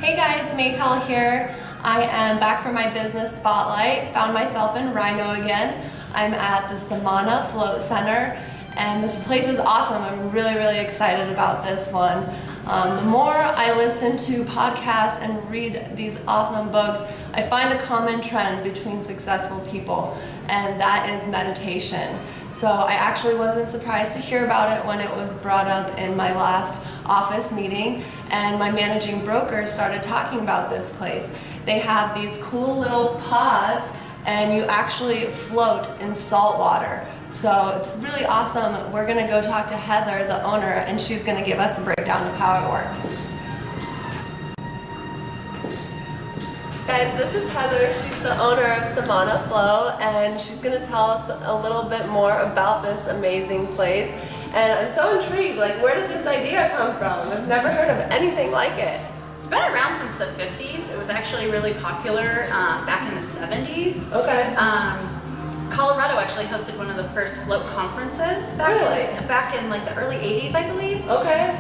Hey guys, Maytal here. I am back for my business spotlight. Found myself in Rhino again. I'm at the Samana Float Center and this place is awesome. I'm really excited about this one. The more I listen to podcasts and read these awesome books, I find a common trend between successful people, and that is meditation. So I actually wasn't surprised to hear about it when it was brought up in my last office meeting, and my managing broker started talking about this place. They have these cool little pods and you actually float in salt water. So it's really awesome. We're gonna go talk to Heather, the owner, and she's gonna give us a breakdown of how it works. Guys, this is Heather. She's the owner of Samana Float, and she's gonna tell us a little bit more about this amazing place. And I'm so intrigued, like, where did this idea come from? I've never heard of anything like it. It's been around since the 50s. It was actually really popular back in the 70s. Okay. Colorado actually hosted one of the first float conferences back in like the early 80s, I believe. Okay.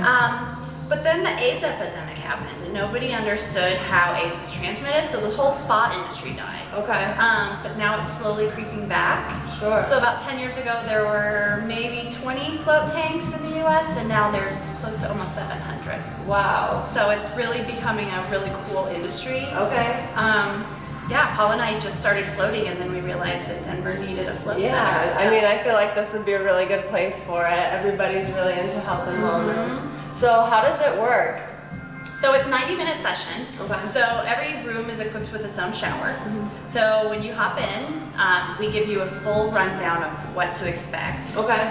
But then the AIDS epidemic happened and nobody understood how AIDS was transmitted, so the whole spa industry died. Okay. But now it's slowly creeping back. Sure. So about 10 years ago there were maybe 20 float tanks in the US, and now there's close to almost 700. Wow. So it's really becoming a really cool industry. Okay. Yeah, Paul and I just started floating, and then we realized that Denver needed a float center. Yeah, So. I mean, I feel like this would be a really good place for it. Everybody's really into health and wellness. So how does it work? So it's a 90-minute session. Okay. So every room is equipped with its own shower. So when you hop in, we give you a full rundown of what to expect. Okay.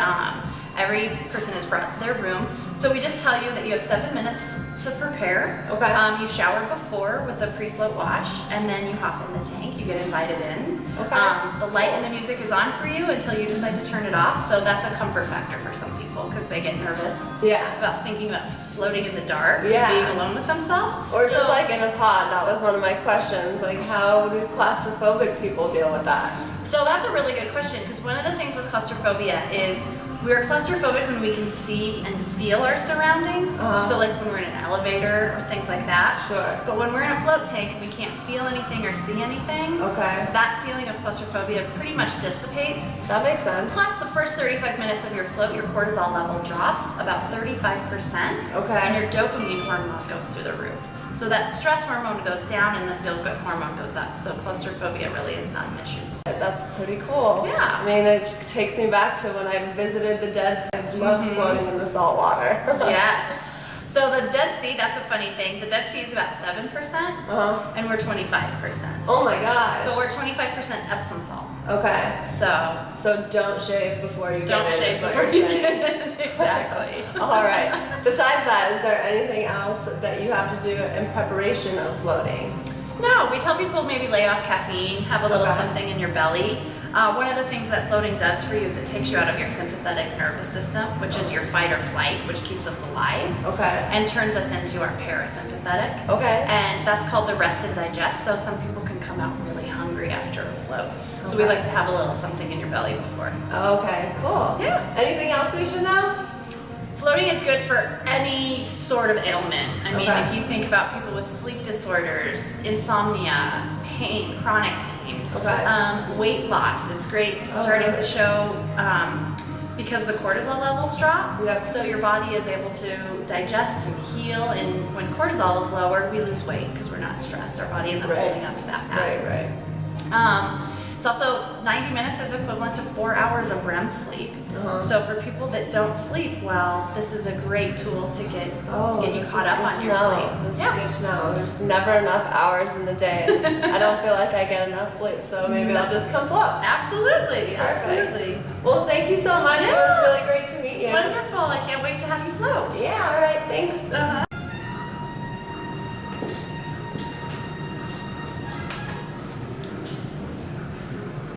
Every person is brought to their room. So we just tell you that you have 7 minutes to prepare. Okay. You shower before with a pre-float wash, and then you hop in the tank. You get invited in. Okay. The light and the music is on for you until you decide to turn it off. So that's a comfort factor for some people because they get nervous about thinking about floating in the dark and being alone with themselves. Or just like in a pod. That was one of my questions. Like, how do claustrophobic people deal with that? So that's a really good question, because one of the things with claustrophobia is we're claustrophobic when we can see and feel our surroundings. So like when we're in an elevator or things like that. Sure. But when we're in a float tank and we can't feel anything or see anything, that feeling of claustrophobia pretty much dissipates. That makes sense. Plus the first 35 minutes of your float, your cortisol level drops about 35%. And your dopamine hormone goes through the roof. So that stress hormone goes down and the feel-good hormone goes up. So claustrophobia really is not an issue. That's pretty cool. Yeah. I mean, it takes me back to when I visited the Dead Sea. I love floating in the salt water. Yes. So the Dead Sea, that's a funny thing. The Dead Sea is about 7%, and we're 25%. Oh my gosh. But we're 25% Epsom salt. Okay. So don't shave before you get in. Don't shave before you get in. Exactly. All right. Besides that, is there anything else that you have to do in preparation of floating? No, we tell people maybe lay off caffeine, have a little something in your belly. One of the things that floating does for you is it takes you out of your sympathetic nervous system, which is your fight or flight, which keeps us alive, and turns us into our parasympathetic. And that's called the rest and digest, so some people can come out really hungry after a float. So we like to have a little something in your belly before. Okay, cool. Yeah. Anything else we should know? Floating is good for any sort of ailment. I mean, if you think about people with sleep disorders, insomnia, pain, chronic pain, weight loss, it's great. Starting to show because the cortisol levels drop, so your body is able to digest and heal, and when cortisol is lower, we lose weight because we're not stressed. Our body isn't holding on to that fat. It's also 90 minutes is equivalent to 4 hours of REM sleep. So for people that don't sleep well, this is a great tool to get you caught up on your sleep. This is good to know. There's never enough hours in the day. I don't feel like I get enough sleep, so maybe I'll just come float. Absolutely, absolutely. Well, thank you so much. It was really great to meet you. Wonderful. I can't wait to have you float. Yeah, all right. Thanks.